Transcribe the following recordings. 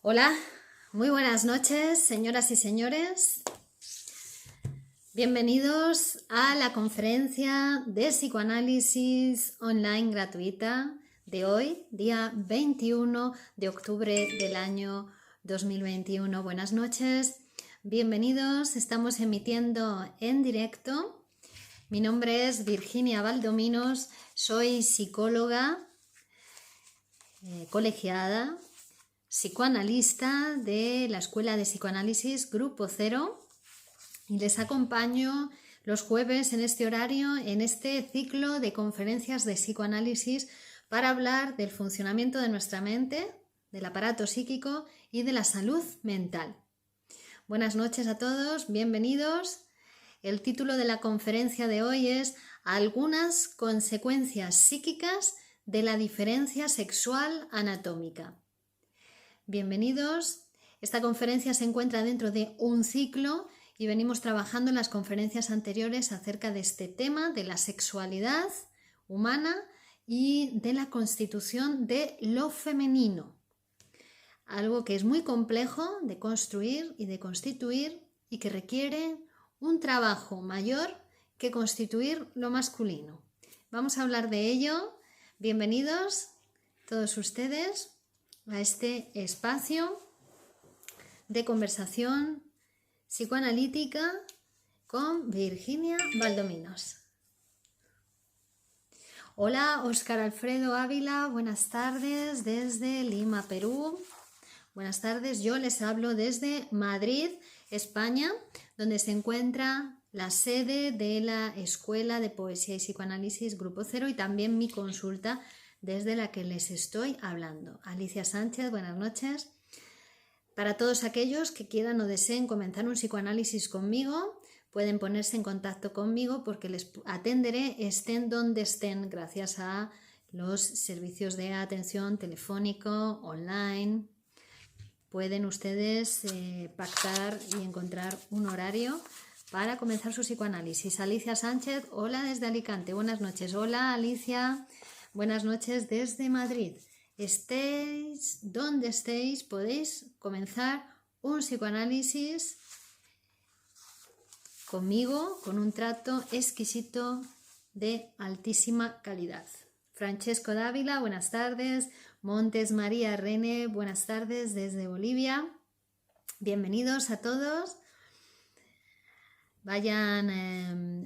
Hola, muy buenas noches, señoras y señores. Bienvenidos a la conferencia de psicoanálisis online gratuita de hoy, día 21 de octubre del año 2021. Buenas noches, bienvenidos. Estamos emitiendo en directo. Mi nombre es Virginia Valdominos, soy psicóloga colegiada, psicoanalista de la Escuela de Psicoanálisis Grupo Cero y les acompaño los jueves en este horario, en este ciclo de conferencias de psicoanálisis para hablar del funcionamiento de nuestra mente, del aparato psíquico y de la salud mental. Buenas noches a todos, bienvenidos. El título de la conferencia de hoy es Algunas consecuencias psíquicas de la diferencia sexual anatómica. Bienvenidos. Esta conferencia se encuentra dentro de un ciclo y venimos trabajando en las conferencias anteriores acerca de este tema de la sexualidad humana y de la constitución de lo femenino. Algo que es muy complejo de construir y de constituir y que requiere un trabajo mayor que constituir lo masculino. Vamos a hablar de ello. Bienvenidos todos ustedes a este espacio de conversación psicoanalítica con Virginia Valdominos. Hola, Óscar Alfredo Ávila, buenas tardes desde Lima, Perú. Buenas tardes, yo les hablo desde Madrid, España, donde se encuentra la sede de la Escuela de Poesía y Psicoanálisis Grupo Cero y también mi consulta desde la que les estoy hablando. Alicia Sánchez, buenas noches. Para todos aquellos que quieran o deseen comenzar un psicoanálisis conmigo, pueden ponerse en contacto conmigo porque les atenderé estén donde estén gracias a los servicios de atención telefónico, online. Pueden ustedes pactar y encontrar un horario para comenzar su psicoanálisis. Alicia Sánchez, hola desde Alicante, buenas noches. Hola Alicia, buenas noches desde Madrid. Estéis donde estéis, podéis comenzar un psicoanálisis conmigo con un trato exquisito de altísima calidad. Francesco Dávila, buenas tardes. Montes María Rene, buenas tardes desde Bolivia. Bienvenidos a todos.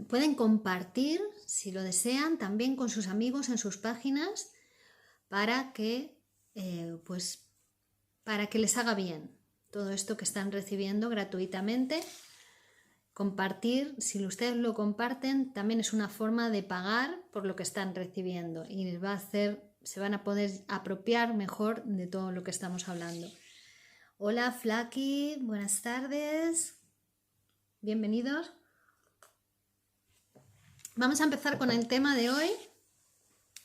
Pueden compartir, si lo desean, también con sus amigos en sus páginas para que les haga bien todo esto que están recibiendo gratuitamente. Compartir, si ustedes lo comparten, también es una forma de pagar por lo que están recibiendo y se van a poder apropiar mejor de todo lo que estamos hablando. Hola Flaky, buenas tardes. Bienvenidos. Vamos a empezar con el tema de hoy,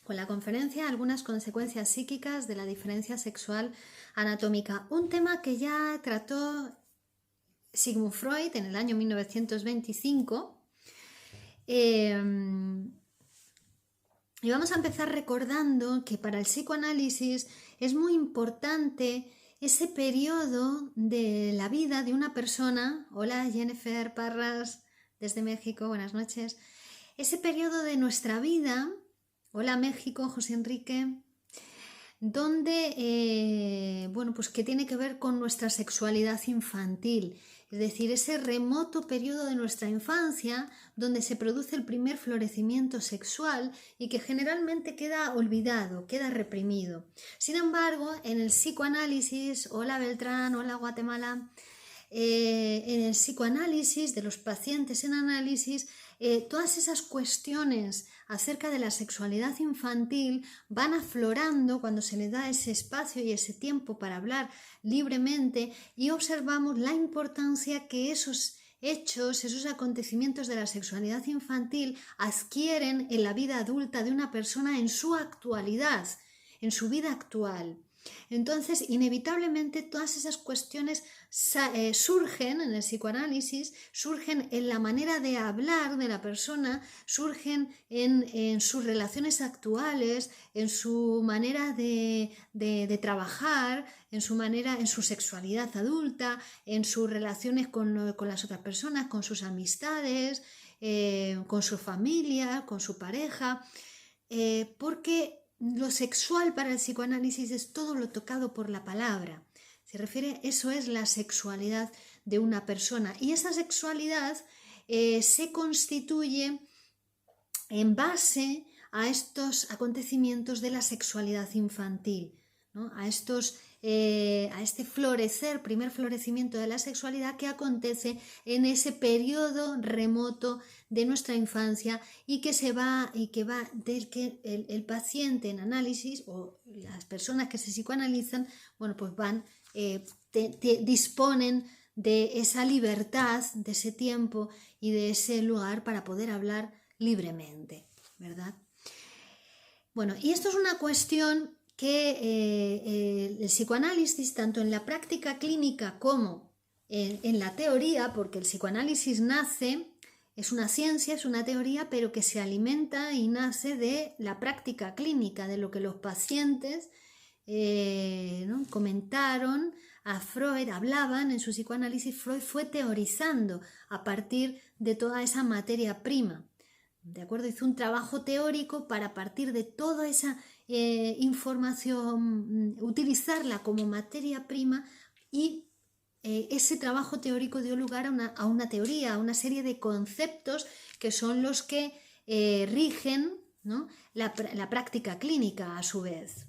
con la conferencia Algunas consecuencias psíquicas de la diferencia sexual anatómica. Un tema que ya trató Sigmund Freud en el año 1925. Y vamos a empezar recordando que para el psicoanálisis es muy importante ese periodo de la vida de una persona. Hola Jennifer Parras desde México, buenas noches. Ese periodo de nuestra vida, hola México, José Enrique, donde, que tiene que ver con nuestra sexualidad infantil. Es decir, ese remoto periodo de nuestra infancia donde se produce el primer florecimiento sexual y que generalmente queda olvidado, queda reprimido. Sin embargo, en el psicoanálisis, hola Beltrán, hola Guatemala, en el psicoanálisis de los pacientes en análisis, todas esas cuestiones acerca de la sexualidad infantil van aflorando cuando se le da ese espacio y ese tiempo para hablar libremente y observamos la importancia que esos hechos, esos acontecimientos de la sexualidad infantil adquieren en la vida adulta de una persona en su actualidad, en su vida actual. Entonces, inevitablemente todas esas cuestiones surgen en el psicoanálisis, surgen en la manera de hablar de la persona, surgen en sus relaciones actuales, en su manera de trabajar, en su sexualidad adulta, en sus relaciones con las otras personas, con sus amistades, con su familia, con su pareja, porque lo sexual para el psicoanálisis es todo lo tocado por la palabra. Se refiere, eso es la sexualidad de una persona. Y esa sexualidad se constituye en base a estos acontecimientos de la sexualidad infantil, ¿no? A este primer florecimiento de la sexualidad que acontece en ese periodo remoto de nuestra infancia y que va del que el paciente en análisis o las personas que se psicoanalizan, bueno, pues disponen de esa libertad, de ese tiempo y de ese lugar para poder hablar libremente, ¿verdad? Bueno, y esto es una cuestión que el psicoanálisis, tanto en la práctica clínica como en la teoría, porque el psicoanálisis es una ciencia, es una teoría, pero que se alimenta y nace de la práctica clínica, de lo que los pacientes ¿no? comentaron a Freud, hablaban en su psicoanálisis. Freud fue teorizando a partir de toda esa materia prima. ¿De acuerdo? Hizo un trabajo teórico para partir de toda esa información, utilizarla como materia prima y ese trabajo teórico dio lugar a una teoría, a una serie de conceptos que son los que rigen, ¿no? la práctica clínica a su vez.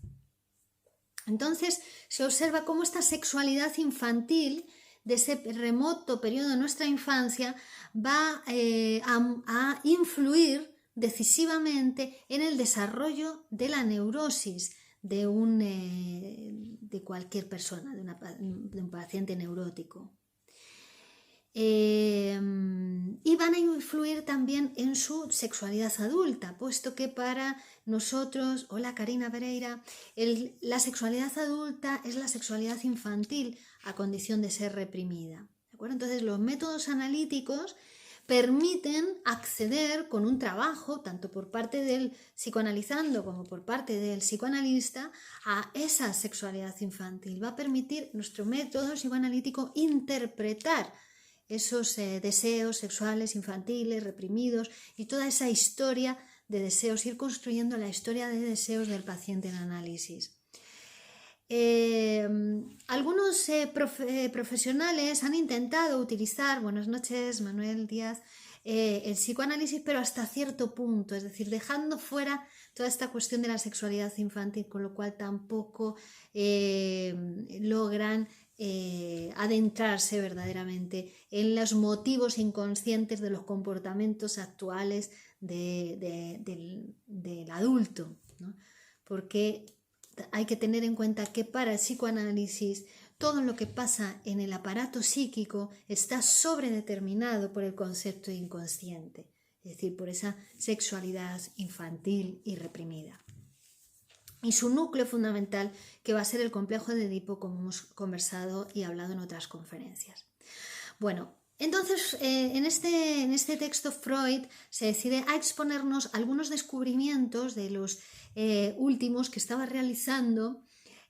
Entonces se observa cómo esta sexualidad infantil de ese remoto periodo de nuestra infancia va a influir decisivamente en el desarrollo de la neurosis de cualquier persona, de un paciente neurótico. Y van a influir también en su sexualidad adulta, puesto que para nosotros, hola Karina Pereira, la sexualidad adulta es la sexualidad infantil a condición de ser reprimida. ¿De acuerdo? Entonces los métodos analíticos permiten acceder con un trabajo, tanto por parte del psicoanalizando como por parte del psicoanalista, a esa sexualidad infantil. Va a permitir nuestro método psicoanalítico interpretar esos deseos sexuales infantiles reprimidos y toda esa historia de deseos, ir construyendo la historia de deseos del paciente en análisis. Algunos profesionales han intentado utilizar, buenas noches Manuel Díaz, el psicoanálisis, pero hasta cierto punto, es decir, dejando fuera toda esta cuestión de la sexualidad infantil, con lo cual tampoco logran adentrarse verdaderamente en los motivos inconscientes de los comportamientos actuales del adulto, ¿no? Porque hay que tener en cuenta que para el psicoanálisis todo lo que pasa en el aparato psíquico está sobredeterminado por el concepto inconsciente, es decir, por esa sexualidad infantil y reprimida. Y su núcleo fundamental, que va a ser el complejo de Edipo, como hemos conversado y hablado en otras conferencias. Bueno, entonces en este texto Freud se decide a exponernos algunos descubrimientos de los últimos que estaba realizando,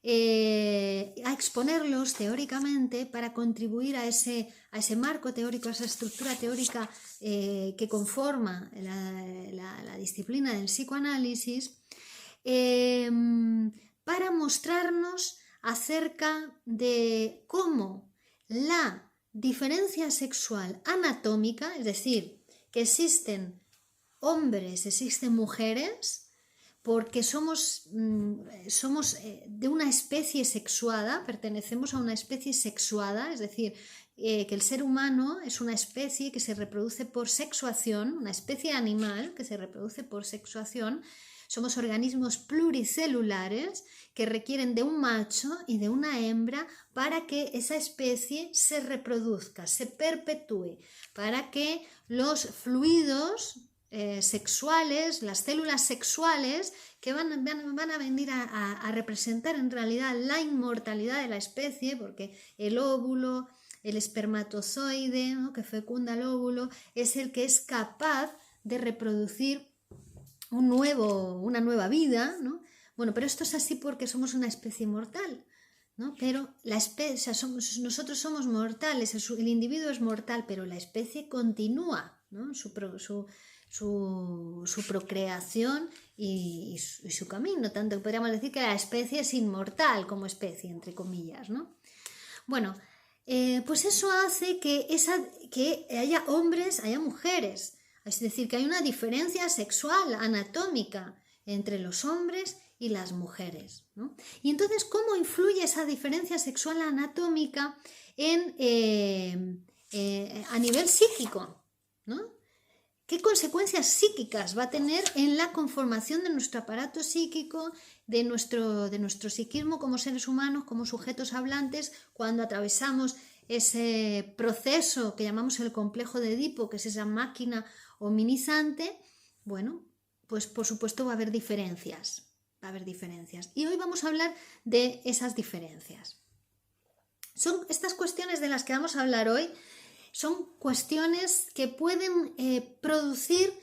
a exponerlos teóricamente para contribuir a ese marco teórico, a esa estructura teórica que conforma la disciplina del psicoanálisis, para mostrarnos acerca de cómo la diferencia sexual anatómica, es decir, que existen hombres, existen mujeres, porque somos de una especie sexuada, pertenecemos a una especie sexuada, es decir, que el ser humano es una especie que se reproduce por sexuación, una especie animal que se reproduce por sexuación. Somos organismos pluricelulares que requieren de un macho y de una hembra para que esa especie se reproduzca, se perpetúe, para que los fluidos sexuales, las células sexuales, que van a venir a representar en realidad la inmortalidad de la especie, porque el óvulo, el espermatozoide, ¿no?, que fecunda el óvulo, es el que es capaz de reproducir una nueva vida, ¿no? Bueno, pero esto es así porque somos una especie mortal, ¿no? Pero la especie, nosotros somos mortales, el individuo es mortal, pero la especie continúa, ¿no?, su procreación y su camino, tanto que podríamos decir que la especie es inmortal como especie, entre comillas, ¿no? Bueno, pues eso hace que haya hombres, haya mujeres, es decir, que hay una diferencia sexual, anatómica, entre los hombres y las mujeres, ¿no? Y entonces, ¿cómo influye esa diferencia sexual anatómica a nivel psíquico, ¿no? ¿Qué consecuencias psíquicas va a tener en la conformación de nuestro aparato psíquico, de nuestro psiquismo como seres humanos, como sujetos hablantes, cuando atravesamos ese proceso que llamamos el complejo de Edipo, que es esa máquina hominizante? Bueno, pues por supuesto va a haber diferencias, Y hoy vamos a hablar de esas diferencias. Son estas cuestiones de las que vamos a hablar hoy. Son cuestiones que pueden producir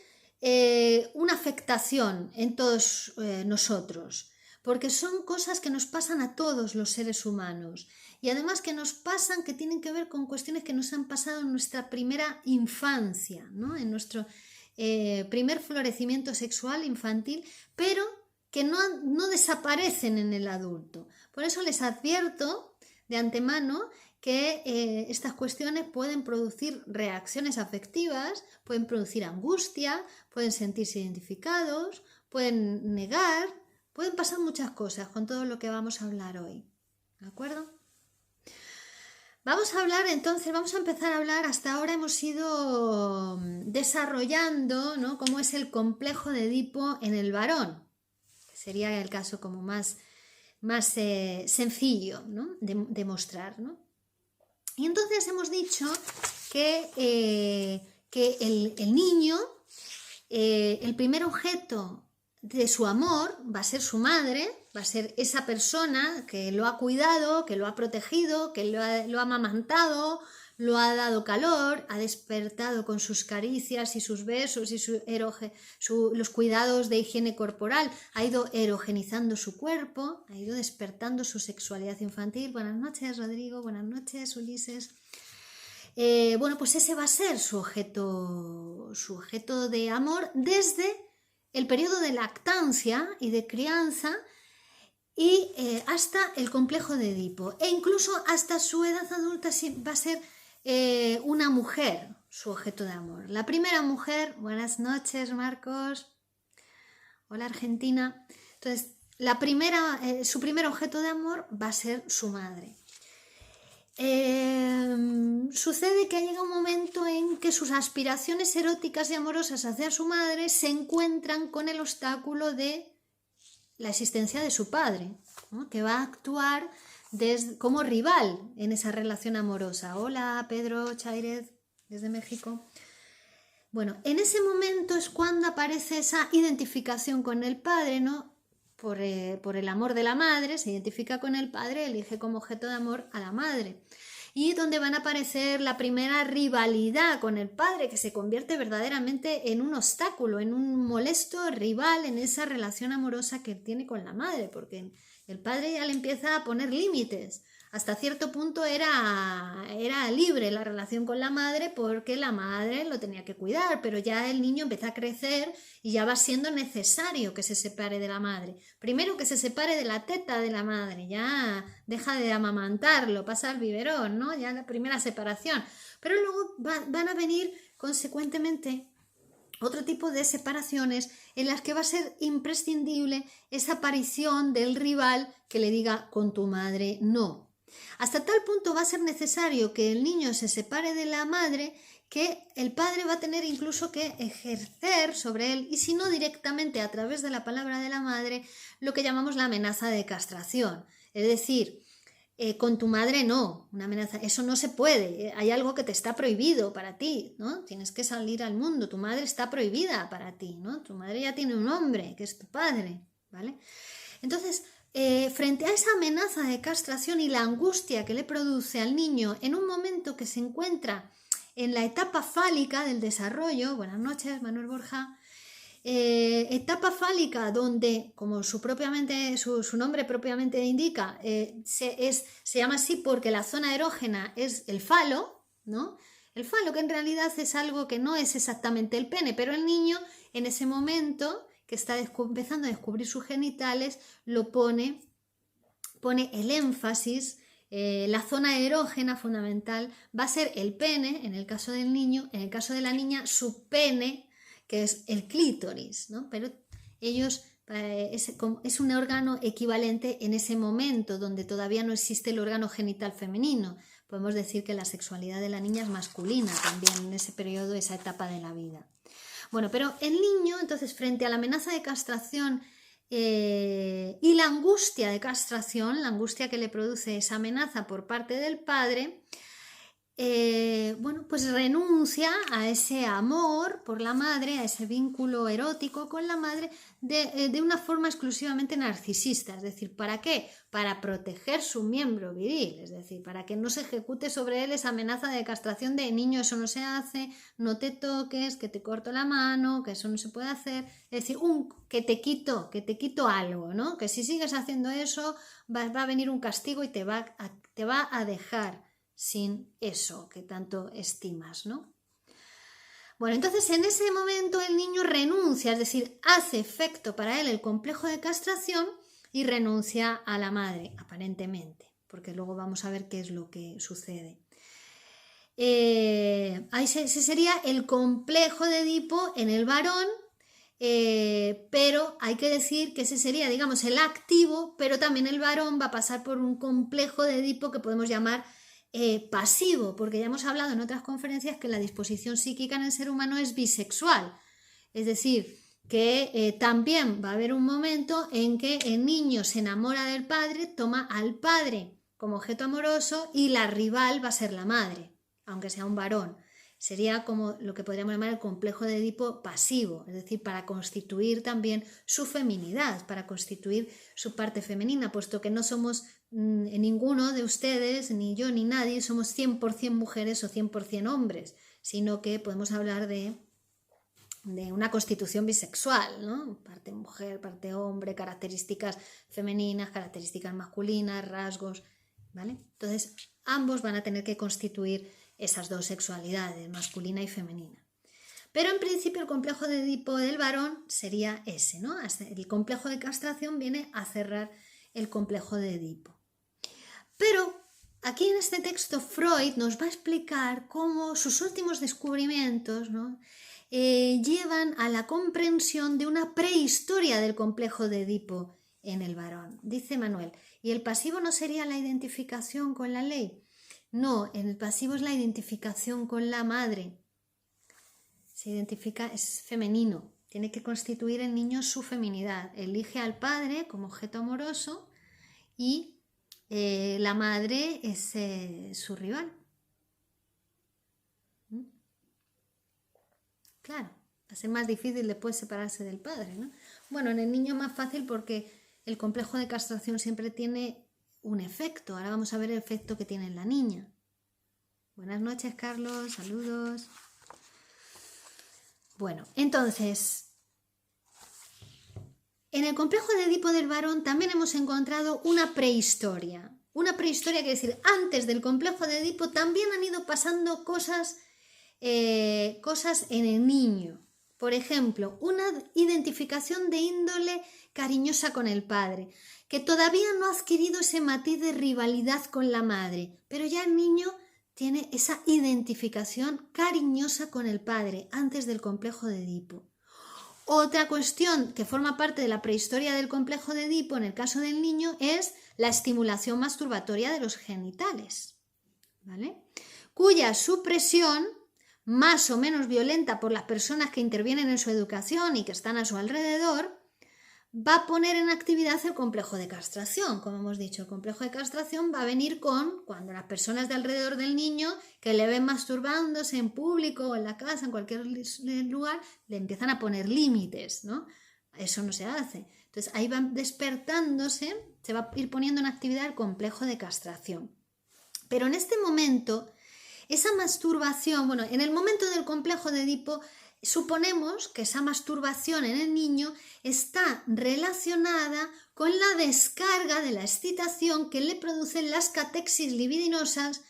una afectación en todos nosotros, porque son cosas que nos pasan a todos los seres humanos y además que nos pasan, que tienen que ver con cuestiones que nos han pasado en nuestra primera infancia, ¿no?, en nuestro primer florecimiento sexual infantil, pero que no desaparecen en el adulto. Por eso les advierto de antemano que estas cuestiones pueden producir reacciones afectivas, pueden producir angustia, pueden sentirse identificados, pueden negar, pueden pasar muchas cosas con todo lo que vamos a hablar hoy, ¿de acuerdo? Vamos a empezar a hablar. Hasta ahora hemos ido desarrollando, ¿no?, cómo es el complejo de Edipo en el varón, que sería el caso como más sencillo, ¿no?, de mostrar, ¿no? Y entonces hemos dicho que el niño, el primer objeto de su amor va a ser su madre, va a ser esa persona que lo ha cuidado, que lo ha protegido, que lo ha amamantado, lo ha dado calor, ha despertado con sus caricias y sus besos y los cuidados de higiene corporal, ha ido erogenizando su cuerpo, ha ido despertando su sexualidad infantil. Buenas noches, Rodrigo, buenas noches, Ulises. Bueno, pues ese va a ser su objeto de amor desde el periodo de lactancia y de crianza y hasta el complejo de Edipo, e incluso hasta su edad adulta va a ser una mujer su objeto de amor. La primera mujer, buenas noches, Marcos, hola, Argentina. Entonces, su primer objeto de amor va a ser su madre. Sucede que ha llegado un momento en que sus aspiraciones eróticas y amorosas hacia su madre se encuentran con el obstáculo de la existencia de su padre, ¿no?, que va a actuar como rival en esa relación amorosa. Hola, Pedro Chairez, desde México. Bueno, en ese momento es cuando aparece esa identificación con el padre, ¿no? Por el amor de la madre, se identifica con el padre, elige como objeto de amor a la madre. Y donde van a aparecer la primera rivalidad con el padre, que se convierte verdaderamente en un obstáculo, en un molesto rival en esa relación amorosa que tiene con la madre, porque el padre ya le empieza a poner límites. Hasta cierto punto era libre la relación con la madre porque la madre lo tenía que cuidar, pero ya el niño empieza a crecer y ya va siendo necesario que se separe de la madre. Primero que se separe de la teta de la madre, ya deja de amamantarlo, pasa al biberón, ¿no? Ya la primera separación. Pero luego van a venir consecuentemente otro tipo de separaciones en las que va a ser imprescindible esa aparición del rival que le diga con tu madre no. Hasta tal punto va a ser necesario que el niño se separe de la madre que el padre va a tener incluso que ejercer sobre él, y si no directamente a través de la palabra de la madre, lo que llamamos la amenaza de castración. Es decir, con tu madre no, una amenaza, eso no se puede, hay algo que te está prohibido para ti, ¿no? Tienes que salir al mundo, tu madre está prohibida para ti, ¿no? Tu madre ya tiene un hombre, que es tu padre, ¿vale? Entonces, frente a esa amenaza de castración y la angustia que le produce al niño en un momento que se encuentra en la etapa fálica del desarrollo, buenas noches, Manuel Borja, etapa fálica donde, como su nombre propiamente indica, se llama así porque la zona erógena es el falo, ¿no? El falo, que en realidad es algo que no es exactamente el pene, pero el niño en ese momento que está empezando a descubrir sus genitales, pone el énfasis, la zona erógena fundamental va a ser el pene, en el caso del niño, en el caso de la niña, su pene, que es el clítoris, ¿no? Pero ellos es un órgano equivalente en ese momento donde todavía no existe el órgano genital femenino. Podemos decir que la sexualidad de la niña es masculina también en ese periodo, esa etapa de la vida. Bueno, pero el niño, entonces, frente a la amenaza de castración y la angustia de castración, la angustia que le produce esa amenaza por parte del padre, bueno, pues renuncia a ese amor por la madre, a ese vínculo erótico con la madre de una forma exclusivamente narcisista. Es decir, ¿para qué? Para proteger su miembro viril, es decir, para que no se ejecute sobre él esa amenaza de castración de niño, eso no se hace, no te toques, que te corto la mano, que eso no se puede hacer. Es decir, que te quito algo, ¿no? Que si sigues haciendo eso va a venir un castigo y te va a dejar sin eso que tanto estimas, ¿no? Bueno, entonces en ese momento el niño renuncia, es decir, hace efecto para él el complejo de castración y renuncia a la madre, aparentemente, porque luego vamos a ver qué es lo que sucede. Ese sería el complejo de Edipo en el varón, pero hay que decir que ese sería, digamos, el activo, pero también el varón va a pasar por un complejo de Edipo que podemos llamar pasivo, porque ya hemos hablado en otras conferencias que la disposición psíquica en el ser humano es bisexual, es decir, que también va a haber un momento en que el niño se enamora del padre, toma al padre como objeto amoroso y la rival va a ser la madre, aunque sea un varón. Sería como lo que podríamos llamar el complejo de Edipo pasivo, es decir, para constituir también su feminidad, para constituir su parte femenina, puesto que no somos ninguno de ustedes, ni yo ni nadie, somos 100% mujeres o 100% hombres, sino que podemos hablar de una constitución bisexual, ¿no? Parte mujer, parte hombre, características femeninas, características masculinas, rasgos, ¿vale? Entonces, ambos van a tener que constituir esas dos sexualidades, masculina y femenina. Pero en principio el complejo de Edipo del varón sería ese, ¿no? El complejo de castración viene a cerrar el complejo de Edipo. Pero aquí en este texto Freud nos va a explicar cómo sus últimos descubrimientos, ¿no? Llevan a la comprensión de una prehistoria del complejo de Edipo en el varón. Dice Manuel, ¿y el pasivo no sería la identificación con la ley? No, en el pasivo es la identificación con la madre. Se identifica, es femenino, tiene que constituir el niño su feminidad. Elige al padre como objeto amoroso y la madre es su rival. Claro, va a ser más difícil después separarse del padre, ¿no? Bueno, en el niño es más fácil porque el complejo de castración siempre tiene un efecto. Ahora vamos a ver el efecto que tiene en la niña. Buenas noches, Carlos, saludos. Bueno, entonces, en el complejo de Edipo del varón también hemos encontrado una prehistoria. Una prehistoria quiere decir, antes del complejo de Edipo también han ido pasando cosas en el niño. Por ejemplo, una identificación de índole cariñosa con el padre, que todavía no ha adquirido ese matiz de rivalidad con la madre, pero ya el niño tiene esa identificación cariñosa con el padre antes del complejo de Edipo. Otra cuestión que forma parte de la prehistoria del complejo de Edipo en el caso del niño es la estimulación masturbatoria de los genitales, ¿vale? Cuya supresión, más o menos violenta por las personas que intervienen en su educación y que están a su alrededor, va a poner en actividad el complejo de castración. Como hemos dicho, el complejo de castración va a venir cuando las personas de alrededor del niño que le ven masturbándose en público o en la casa, en cualquier lugar, le empiezan a poner límites, ¿no? Eso no se hace. Entonces ahí va despertándose, se va a ir poniendo en actividad el complejo de castración. Pero en este momento, esa masturbación, bueno, en el momento del complejo de Edipo, suponemos que esa masturbación en el niño está relacionada con la descarga de la excitación que le producen las catexis libidinosas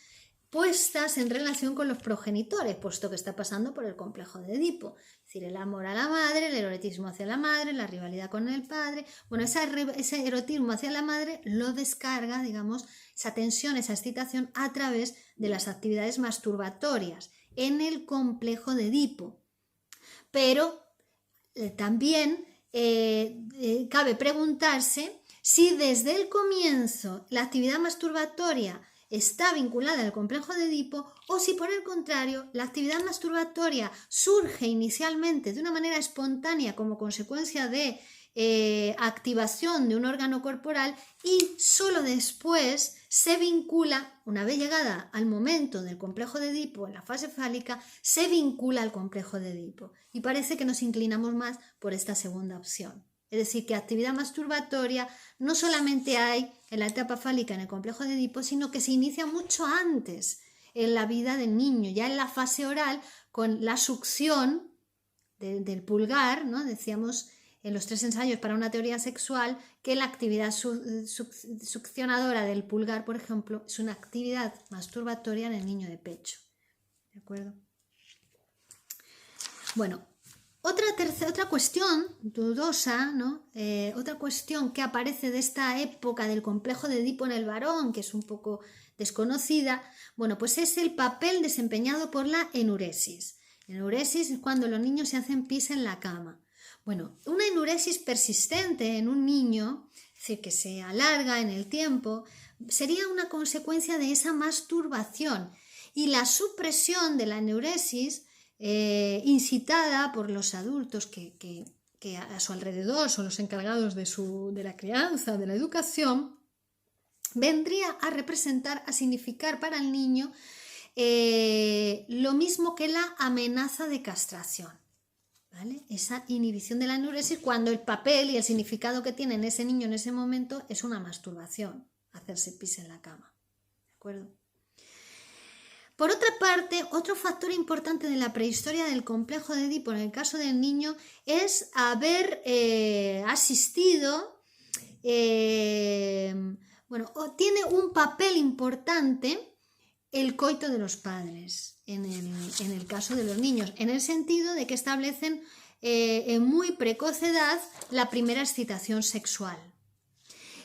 puestas en relación con los progenitores, puesto que está pasando por el complejo de Edipo. Es decir, el amor a la madre, el erotismo hacia la madre, la rivalidad con el padre. Bueno, ese erotismo hacia la madre lo descarga, digamos, esa tensión, esa excitación a través de las actividades masturbatorias en el complejo de Edipo. Pero también cabe preguntarse si desde el comienzo la actividad masturbatoria está vinculada al complejo de Edipo o si por el contrario la actividad masturbatoria surge inicialmente de una manera espontánea como consecuencia de activación de un órgano corporal y solo después se vincula, una vez llegada al momento del complejo de Edipo en la fase fálica, se vincula al complejo de Edipo y parece que nos inclinamos más por esta segunda opción. Es decir, que actividad masturbatoria no solamente hay en la etapa fálica en el complejo de Edipo, sino que se inicia mucho antes en la vida del niño, ya en la fase oral con la succión del pulgar, ¿no? Decíamos en los 3 ensayos para una teoría sexual que la actividad succionadora del pulgar, por ejemplo, es una actividad masturbatoria en el niño de pecho. ¿De acuerdo? Bueno, otra cuestión dudosa, ¿no? Otra cuestión que aparece de esta época del complejo de Edipo en el varón, que es un poco desconocida, bueno, pues es el papel desempeñado por la enuresis. Enuresis es cuando los niños se hacen pis en la cama. Bueno, una enuresis persistente en un niño, es decir, que se alarga en el tiempo, sería una consecuencia de esa masturbación y la supresión de la enuresis incitada por los adultos que a su alrededor son los encargados de la crianza, de la educación, vendría a representar, a significar para el niño lo mismo que la amenaza de castración. ¿Vale? Esa inhibición de la enuresis cuando el papel y el significado que tiene en ese niño en ese momento es una masturbación, hacerse pis en la cama. ¿De acuerdo? Por otra parte, otro factor importante de la prehistoria del complejo de Edipo en el caso del niño es haber asistido, tiene un papel importante el coito de los padres en el caso de los niños, en el sentido de que establecen en muy precoz edad la primera excitación sexual.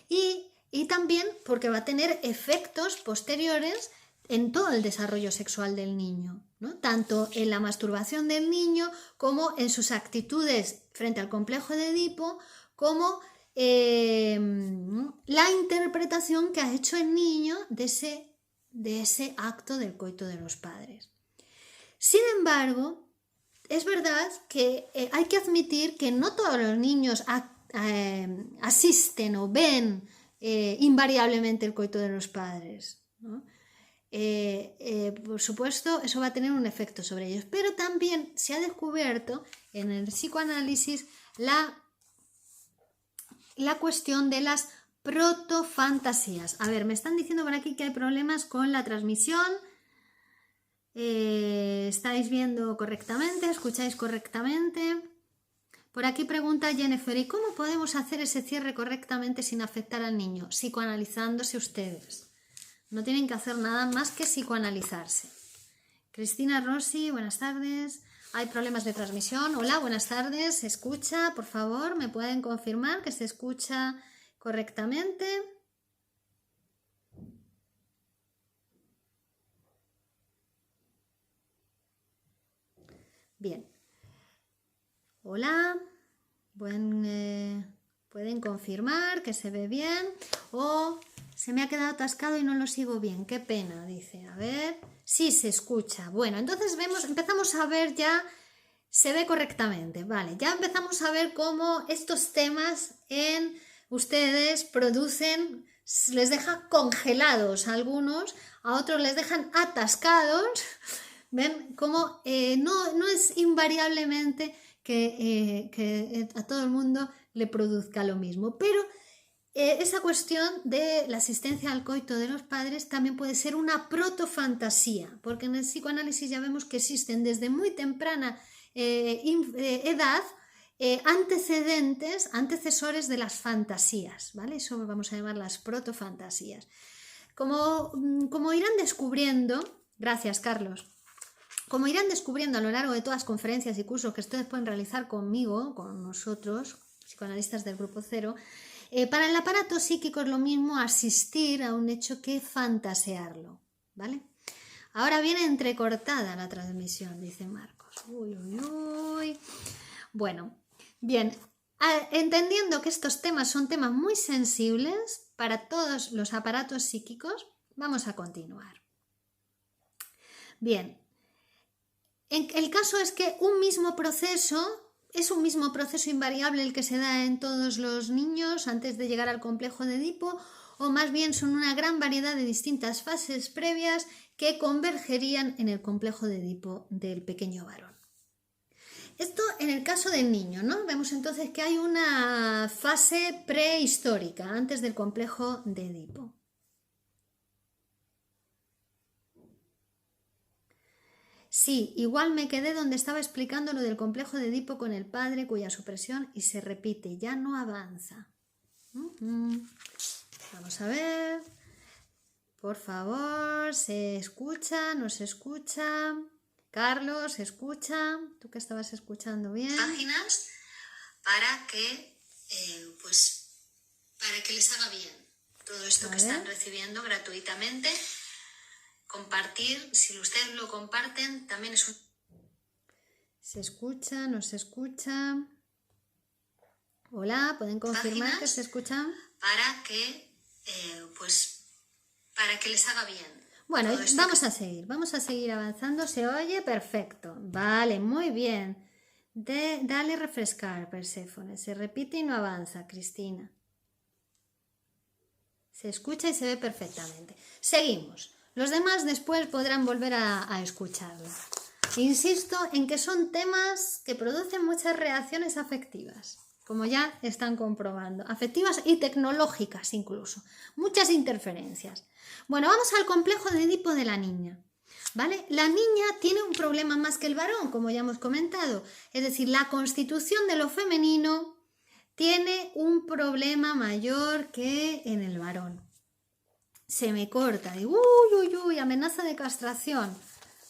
Y también porque va a tener efectos posteriores en todo el desarrollo sexual del niño, ¿no? Tanto en la masturbación del niño como en sus actitudes frente al complejo de Edipo, como la interpretación que ha hecho el niño de ese acto del coito de los padres. Sin embargo, es verdad que hay que admitir que no todos los niños asisten o ven invariablemente el coito de los padres, ¿no? Por supuesto, eso va a tener un efecto sobre ellos, pero también se ha descubierto en el psicoanálisis la cuestión de las protofantasías. A ver, me están diciendo por aquí que hay problemas con la transmisión. ¿Estáis viendo correctamente? ¿Escucháis correctamente? Por aquí pregunta Jennifer, ¿y cómo podemos hacer ese cierre correctamente sin afectar al niño? Psicoanalizándose ustedes. No tienen que hacer nada más que psicoanalizarse. Cristina Rossi, buenas tardes. Hay problemas de transmisión. Hola, buenas tardes. ¿Se escucha? Por favor, ¿me pueden confirmar que se escucha correctamente? Bien. Hola. Pueden confirmar que se ve bien o se me ha quedado atascado y no lo sigo bien. Qué pena, dice. A ver. Sí, se escucha. Bueno, entonces empezamos a ver ya Se ve correctamente, vale. Ya empezamos a ver cómo estos temas en ustedes producen, les deja congelados a algunos, a otros les dejan atascados. ¿Ven? Cómo no es invariablemente que a todo el mundo le produzca lo mismo, pero esa cuestión de la asistencia al coito de los padres también puede ser una protofantasía, porque en el psicoanálisis ya vemos que existen desde muy temprana edad antecesores de las fantasías, ¿vale? Eso vamos a llamar las protofantasías. Como irán descubriendo, gracias Carlos, como irán descubriendo a lo largo de todas las conferencias y cursos que ustedes pueden realizar conmigo, con nosotros, psicoanalistas del Grupo Cero, para el aparato psíquico es lo mismo asistir a un hecho que fantasearlo, ¿vale? Ahora viene entrecortada la transmisión, dice Marcos. Uy, uy, uy. Bueno, bien, entendiendo que estos temas son temas muy sensibles para todos los aparatos psíquicos, vamos a continuar. Bien, el caso es que es un mismo proceso invariable el que se da en todos los niños antes de llegar al complejo de Edipo, o más bien son una gran variedad de distintas fases previas que convergerían en el complejo de Edipo del pequeño varón. Esto en el caso del niño, ¿no? Vemos entonces que hay una fase prehistórica antes del complejo de Edipo. Sí, igual me quedé donde estaba explicando lo del complejo de Edipo con el padre cuya supresión y se repite, ya no avanza. Vamos a ver. Por favor, ¿se escucha? ¿No se escucha? Carlos, ¿se escucha? ¿Tú que estabas escuchando bien? Páginas para que, para que les haga bien todo esto que están recibiendo gratuitamente. Compartir, si ustedes lo comparten, también es un... ¿Se escucha? ¿No se escucha? Hola, ¿pueden confirmar que se escuchan? Para que, para que les haga bien. Bueno, vamos a seguir avanzando. ¿Se oye? Perfecto. Vale, muy bien. Dale refrescar, Perséfone. Se repite y no avanza, Cristina. Se escucha y se ve perfectamente. Seguimos. Los demás después podrán volver a escucharlo. Insisto en que son temas que producen muchas reacciones afectivas, como ya están comprobando, afectivas y tecnológicas incluso, muchas interferencias. Bueno, vamos al complejo de Edipo de la niña, ¿vale? La niña tiene un problema más que el varón, como ya hemos comentado, es decir, la constitución de lo femenino tiene un problema mayor que en el varón. Se me corta, digo, uy, amenaza de castración.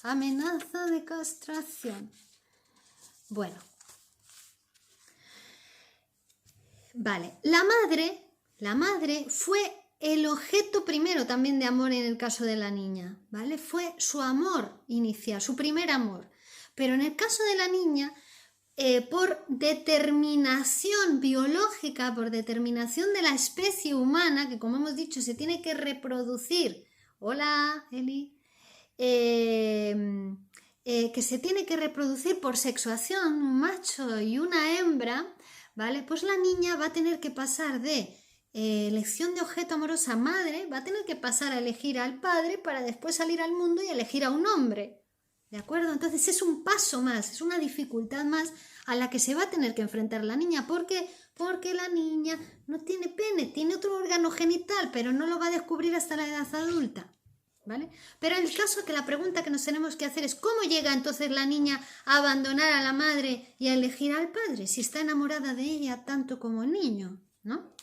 Amenaza de castración. Bueno. Vale, la madre fue el objeto primero también de amor en el caso de la niña, ¿vale? Fue su amor inicial, su primer amor. Pero en el caso de la niña, por determinación biológica, por determinación de la especie humana, que como hemos dicho se tiene que reproducir, hola Eli, que se tiene que reproducir por sexuación, un macho y una hembra, ¿vale? Pues la niña va a tener que pasar de elección de objeto amorosa madre, va a tener que pasar a elegir al padre para después salir al mundo y elegir a un hombre. ¿De acuerdo? Entonces es un paso más, es una dificultad más a la que se va a tener que enfrentar la niña. ¿Por qué? Porque la niña no tiene pene, tiene otro órgano genital, pero no lo va a descubrir hasta la edad adulta, ¿vale? Pero en el caso que la pregunta que nos tenemos que hacer es ¿cómo llega entonces la niña a abandonar a la madre y a elegir al padre? Si está enamorada de ella tanto como el niño, ¿no?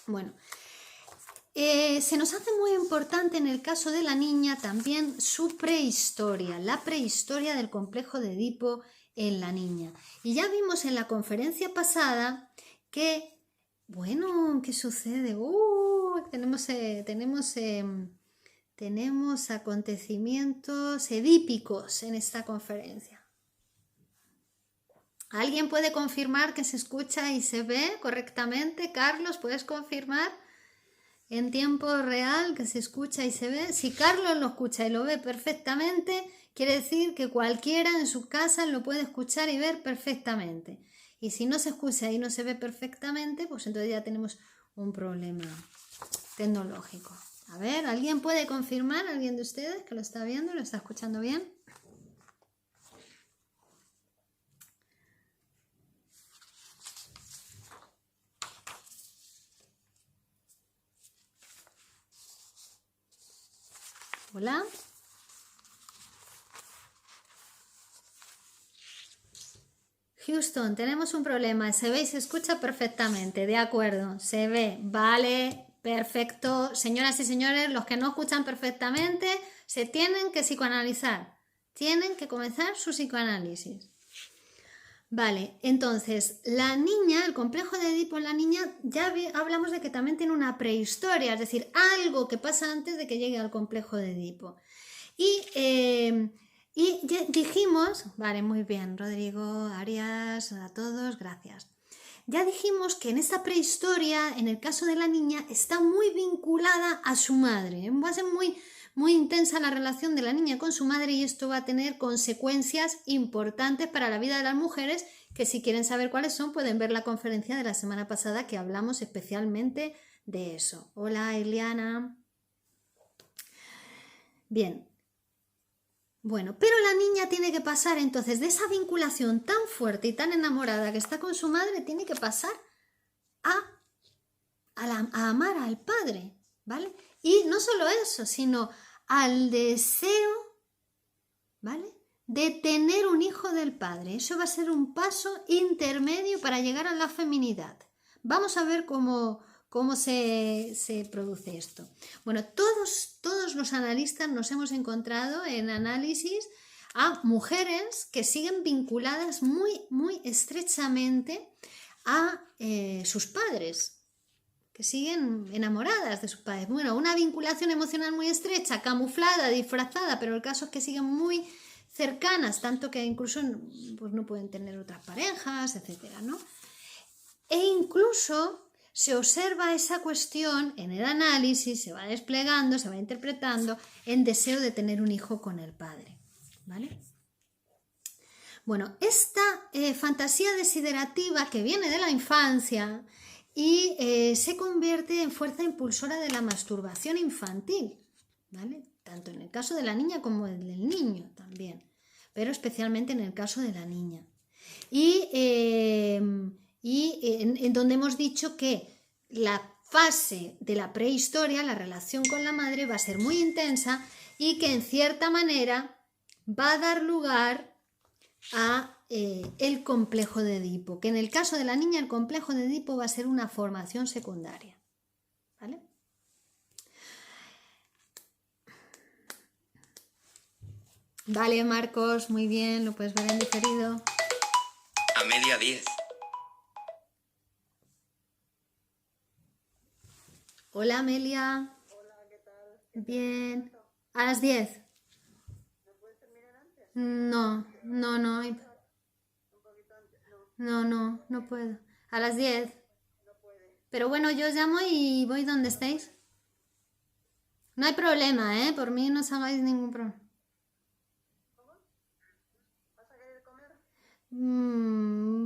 Bueno, se nos hace muy importante en el caso de la niña también su prehistoria, la prehistoria del complejo de Edipo en la niña. Y ya vimos en la conferencia pasada que, bueno, ¿qué sucede? Tenemos acontecimientos edípicos en esta conferencia. ¿Alguien puede confirmar que se escucha y se ve correctamente? Carlos, ¿puedes confirmar? en tiempo real, que se escucha y se ve. Si Carlos lo escucha y lo ve perfectamente, quiere decir que cualquiera en su casa lo puede escuchar y ver perfectamente. Y si no se escucha y no se ve perfectamente, pues entonces ya tenemos un problema tecnológico. A ver, ¿alguien puede confirmar? ¿Alguien de ustedes que lo está viendo, lo está escuchando bien? Hola. Houston, tenemos un problema. Se ve y se escucha perfectamente. De acuerdo, se ve. Vale, perfecto. Señoras y señores, los que no escuchan perfectamente se tienen que psicoanalizar. Tienen que comenzar su psicoanálisis. Vale, entonces, la niña, el complejo de Edipo en la niña, ya hablamos de que también tiene una prehistoria, es decir, algo que pasa antes de que llegue al complejo de Edipo. Y ya dijimos, vale, muy bien, Rodrigo, Arias, a todos, gracias. Ya dijimos que en esta prehistoria, en el caso de la niña, está muy vinculada a su madre. Va a ser muy intensa la relación de la niña con su madre y esto va a tener consecuencias importantes para la vida de las mujeres, que si quieren saber cuáles son, pueden ver la conferencia de la semana pasada que hablamos especialmente de eso. Hola, Eliana. Bien. Bueno, pero la niña tiene que pasar entonces de esa vinculación tan fuerte y tan enamorada que está con su madre, tiene que pasar a amar al padre, ¿vale? Y no solo eso, sino al deseo, ¿vale?, de tener un hijo del padre. Eso va a ser un paso intermedio para llegar a la feminidad. Vamos a ver cómo se produce esto. Bueno, todos los analistas nos hemos encontrado en análisis a mujeres que siguen vinculadas muy estrechamente a sus padres, que siguen enamoradas de sus padres. Bueno, una vinculación emocional muy estrecha, camuflada, disfrazada, pero el caso es que siguen muy cercanas, tanto que incluso pues, no pueden tener otras parejas, etcétera, ¿no? E incluso se observa esa cuestión en el análisis, se va desplegando, se va interpretando en deseo de tener un hijo con el padre, ¿vale? Bueno, esta fantasía desiderativa que viene de la infancia y se convierte en fuerza impulsora de la masturbación infantil, ¿vale? Tanto en el caso de la niña como del niño también, pero especialmente en el caso de la niña. Y en donde hemos dicho que la fase de la prehistoria, la relación con la madre, va a ser muy intensa y que en cierta manera va a dar lugar a el complejo de Edipo, que en el caso de la niña el complejo de Edipo va a ser una formación secundaria, ¿vale? Vale, Marcos, muy bien, lo puedes ver en diferido. Amelia 10. Hola, Amelia. Hola, ¿qué tal? Bien. A las 10. ¿No puedes terminar antes? No. Un poquito antes. No, No puedo. A las 10. no puede. Pero bueno, yo os llamo y voy donde estéis. No hay problema, ¿eh? Por mí no os hagáis ningún problema. ¿Cómo? ¿Vas a querer comer?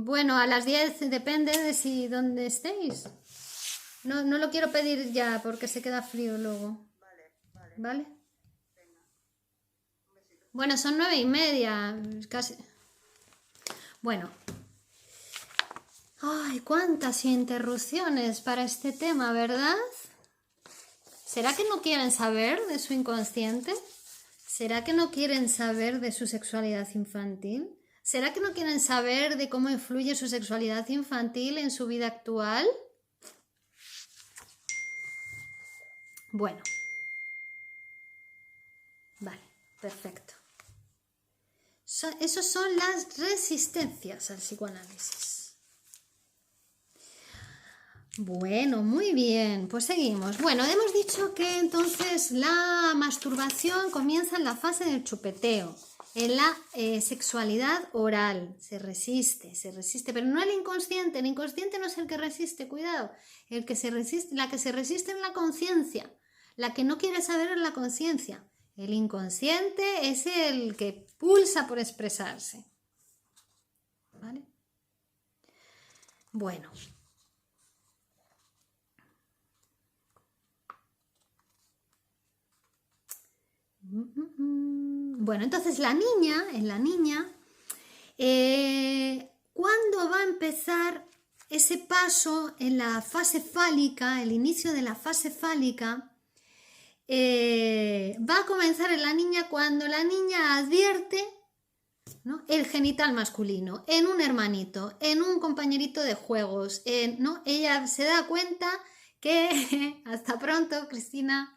Bueno, a las 10 depende de dónde estéis. No lo quiero pedir ya porque se queda frío luego. Vale. ¿Vale? Venga. Un besito. Bueno, son 9:30, casi. Bueno. Ay, cuántas interrupciones para este tema, ¿verdad? ¿Será que no quieren saber de su inconsciente? ¿Será que no quieren saber de su sexualidad infantil? ¿Será que no quieren saber de cómo influye su sexualidad infantil en su vida actual? Bueno. Vale, perfecto. Esas son las resistencias al psicoanálisis. Bueno, muy bien, pues seguimos. Bueno, hemos dicho que entonces la masturbación comienza en la fase del chupeteo, en la sexualidad oral. Se resiste, pero no el inconsciente no es el que resiste, cuidado. El que se resiste, la que se resiste es la conciencia, la que no quiere saber es la conciencia. El inconsciente es el que pulsa por expresarse. ¿Vale? Bueno. Bueno, entonces en la niña, ¿cuándo va a empezar ese paso en la fase fálica, el inicio de la fase fálica? Va a comenzar en la niña cuando la niña advierte, ¿no?, el genital masculino en un hermanito, en un compañerito de juegos, ¿no? Ella se da cuenta que, hasta pronto, Cristina,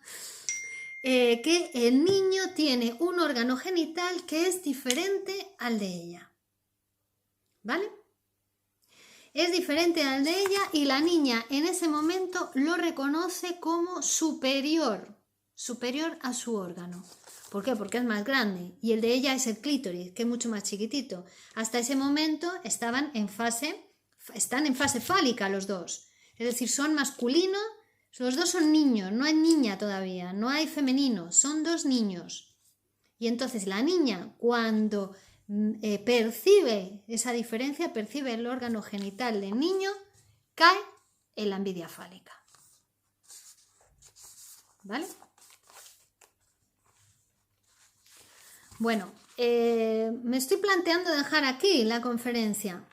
que el niño tiene un órgano genital que es diferente al de ella, ¿vale? Es diferente al de ella y la niña en ese momento lo reconoce como superior a su órgano. ¿Por qué? Porque es más grande y el de ella es el clítoris, que es mucho más chiquitito. Hasta ese momento están en fase fálica los dos, es decir, son masculinos. Los dos son niños, no hay niña todavía, no hay femenino, son dos niños. Y entonces la niña, cuando percibe esa diferencia, percibe el órgano genital del niño, cae en la envidia fálica. ¿Vale? Bueno, me estoy planteando dejar aquí la conferencia.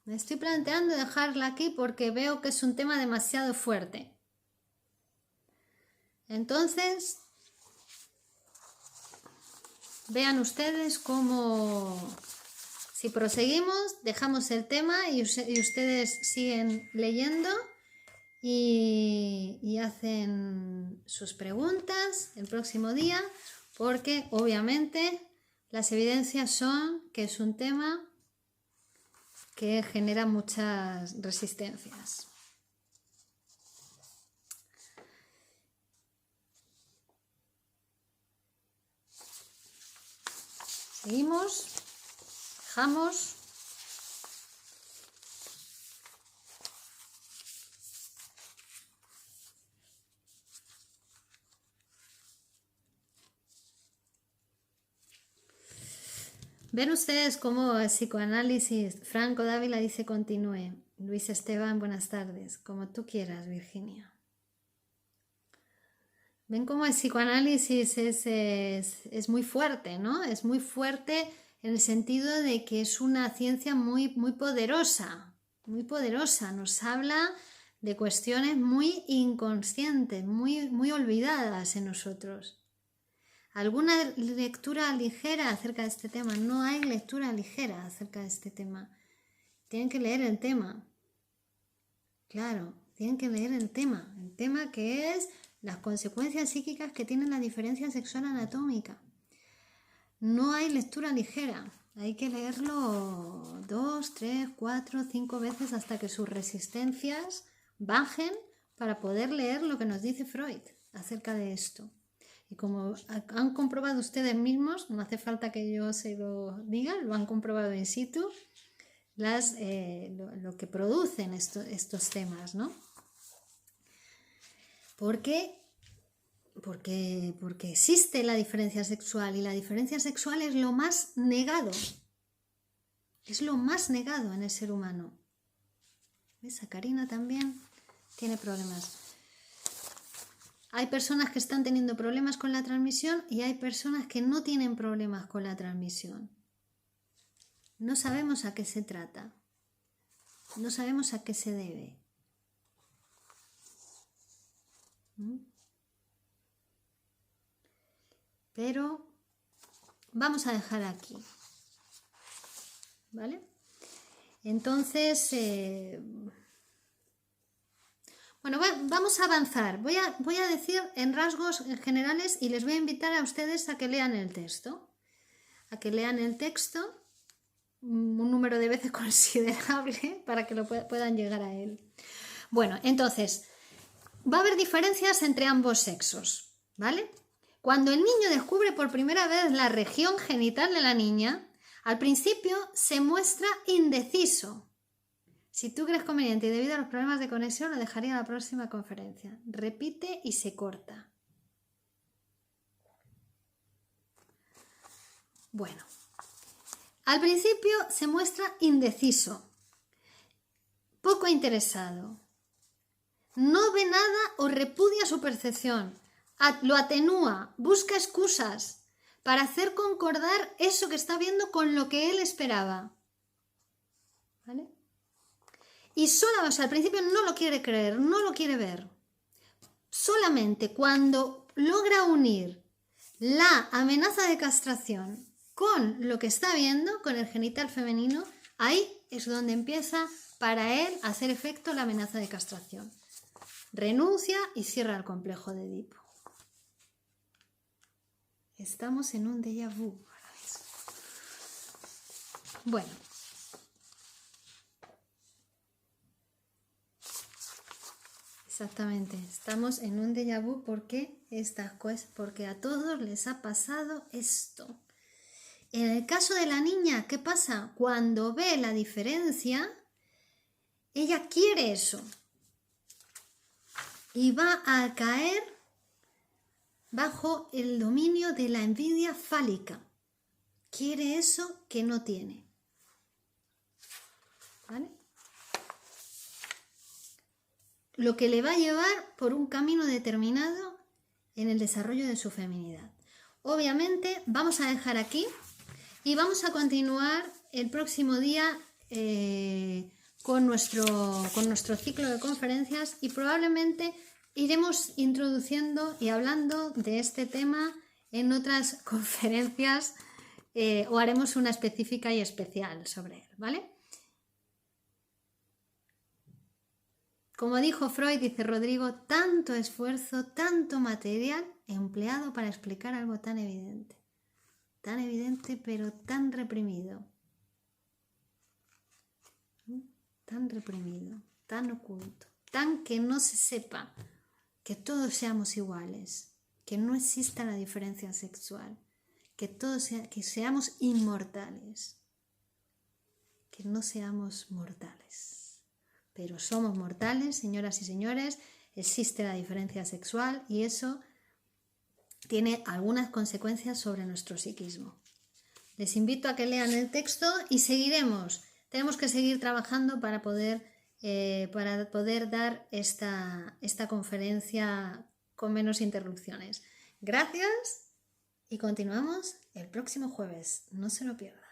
Me estoy planteando dejarla aquí porque veo que es un tema demasiado fuerte. Entonces, vean ustedes cómo, si proseguimos, dejamos el tema y ustedes siguen leyendo y hacen sus preguntas el próximo día, porque obviamente las evidencias son que es un tema que genera muchas resistencias. Seguimos, dejamos. Ven ustedes cómo el psicoanálisis, Franco Dávila dice continúe. Luis Esteban, buenas tardes. Como tú quieras, Virginia. Ven cómo el psicoanálisis es muy fuerte, ¿no? Es muy fuerte en el sentido de que es una ciencia muy, muy poderosa, muy poderosa. Nos habla de cuestiones muy inconscientes, muy, muy olvidadas en nosotros. ¿Alguna lectura ligera acerca de este tema? No hay lectura ligera acerca de este tema. Tienen que leer el tema. Claro, tienen que leer el tema que es las consecuencias psíquicas que tiene la diferencia sexual anatómica. No hay lectura ligera. Hay que leerlo 2, 3, 4, 5 veces hasta que sus resistencias bajen para poder leer lo que nos dice Freud acerca de esto. Y como han comprobado ustedes mismos, no hace falta que yo se lo diga, lo han comprobado in situ, lo que producen estos temas, ¿no? Porque existe la diferencia sexual y la diferencia sexual es lo más negado. Es lo más negado en el ser humano. ¿Ves? A Karina también tiene problemas. Hay personas que están teniendo problemas con la transmisión y hay personas que no tienen problemas con la transmisión. No sabemos a qué se trata. No sabemos a qué se debe. Pero vamos a dejar aquí. ¿Vale? Entonces, bueno, vamos a avanzar. Voy a decir en rasgos generales y les voy a invitar a ustedes a que lean el texto. A que lean el texto un número de veces considerable para que lo puedan llegar a él. Bueno, entonces, va a haber diferencias entre ambos sexos, ¿vale? Cuando el niño descubre por primera vez la región genital de la niña, al principio se muestra indeciso. Si tú crees conveniente y debido a los problemas de conexión, lo dejaría a la próxima conferencia. Repite y se corta. Bueno, al principio se muestra indeciso, poco interesado. No ve nada o repudia su percepción. Lo atenúa, busca excusas para hacer concordar eso que está viendo con lo que él esperaba. ¿Vale? Y solamente, al principio no lo quiere creer, no lo quiere ver. Solamente cuando logra unir la amenaza de castración con lo que está viendo, con el genital femenino, ahí es donde empieza para él a hacer efecto la amenaza de castración. Renuncia y cierra el complejo de Edipo. Estamos en un déjà vu ahora mismo. Bueno. Exactamente, estamos en un déjà vu porque a todos les ha pasado esto. En el caso de la niña, ¿qué pasa? Cuando ve la diferencia, ella quiere eso y va a caer bajo el dominio de la envidia fálica. Quiere eso que no tiene. ¿Vale? Lo que le va a llevar por un camino determinado en el desarrollo de su feminidad. Obviamente vamos a dejar aquí y vamos a continuar el próximo día con nuestro ciclo de conferencias y probablemente iremos introduciendo y hablando de este tema en otras conferencias o haremos una específica y especial sobre él, ¿vale? Como dijo Freud, dice Rodrigo, tanto esfuerzo, tanto material empleado para explicar algo tan evidente pero tan reprimido, tan oculto, tan que no se sepa que todos seamos iguales, que no exista la diferencia sexual, que seamos inmortales, que no seamos mortales. Pero somos mortales, señoras y señores, existe la diferencia sexual y eso tiene algunas consecuencias sobre nuestro psiquismo. Les invito a que lean el texto y seguiremos. Tenemos que seguir trabajando para poder dar esta conferencia con menos interrupciones. Gracias y continuamos el próximo jueves. No se lo pierdan.